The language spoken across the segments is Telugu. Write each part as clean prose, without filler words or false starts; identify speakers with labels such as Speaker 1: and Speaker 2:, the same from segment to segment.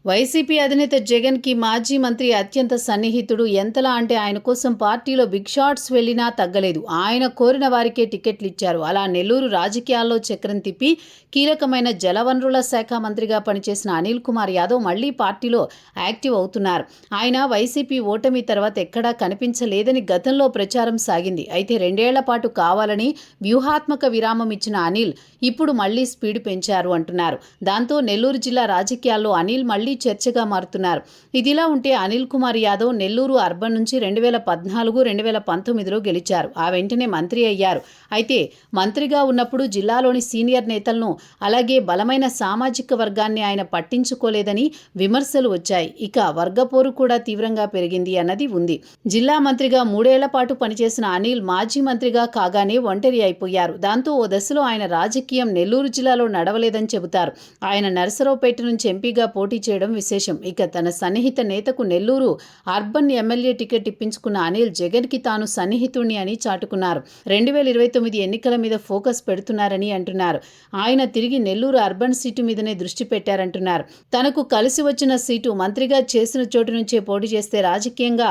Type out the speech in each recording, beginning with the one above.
Speaker 1: వైసీపీ అధినేత జగన్కి మాజీ మంత్రి అత్యంత సన్నిహితుడు. ఎంతలా అంటే ఆయన కోసం పార్టీలో బిగ్ షాట్స్ వెళ్లినా తగ్గలేదు. ఆయన కోరిన వారికే టికెట్లు ఇచ్చారు. అలా నెల్లూరు రాజకీయాల్లో చక్రం తిప్పి కీలకమైన జలవనరుల శాఖ మంత్రిగా పనిచేసిన అనిల్ కుమార్ యాదవ్ మళ్లీ పార్టీలో యాక్టివ్ అవుతున్నారు. ఆయన వైసీపీ ఓటమి తర్వాత ఎక్కడా కనిపించలేదని గతంలో ప్రచారం సాగింది. అయితే 2 ఏళ్ల పాటు కావాలని వ్యూహాత్మక విరామం ఇచ్చిన అనిల్ ఇప్పుడు మళ్లీ స్పీడ్ పెంచారు అంటున్నారు. దాంతో నెల్లూరు జిల్లా రాజకీయాల్లో అనిల్ మళ్లీ చర్చగా మారుతున్నారు. ఇదిలా ఉంటే అనిల్ కుమార్ యాదవ్ నెల్లూరు అర్బన్ నుంచి 2014-2019లో గెలిచారు. ఆ వెంటనే మంత్రి అయ్యారు. అయితే మంత్రిగా ఉన్నప్పుడు జిల్లాలోని సీనియర్ నేతలను, అలాగే బలమైన సామాజిక వర్గాన్ని ఆయన పట్టించుకోలేదని విమర్శలు వచ్చాయి. ఇక వర్గపోరు కూడా తీవ్రంగా పెరిగింది అన్నది ఉంది. జిల్లా మంత్రిగా 3 ఏళ్ల పాటు పనిచేసిన అనిల్ మాజీ మంత్రిగా కాగానే ఒంటరి అయిపోయారు. దాంతో ఓ దశలో ఆయన రాజకీయం నెల్లూరు జిల్లాలో నడవలేదని చెబుతారు. ఆయన నరసరావుపేట నుంచి ఎంపీగా పోటీ చేయడం విశేషం. ఇక తన సన్నిహిత నేతకు నెల్లూరు అర్బన్ ఎమ్మెల్యే టికెట్ ఇప్పించుకున్న అనిల్ జగన్కి తాను సన్నిహితుణ్ణి అని చాటుకున్నారు. 2029 ఎన్నికల మీద ఫోకస్ పెడుతున్నారని అంటున్నారు. ఆయన తిరిగి నెల్లూరు అర్బన్ సీటు మీదనే దృష్టి పెట్టారంటున్నారు. తనకు కలిసి వచ్చిన సీటు మంత్రిగా చేసిన చోటు నుంచే పోటీ చేస్తే రాజకీయంగా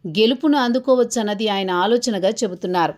Speaker 1: గెలుపును అందుకోవచ్చన్నది ఆయన ఆలోచనగా చెబుతున్నారు.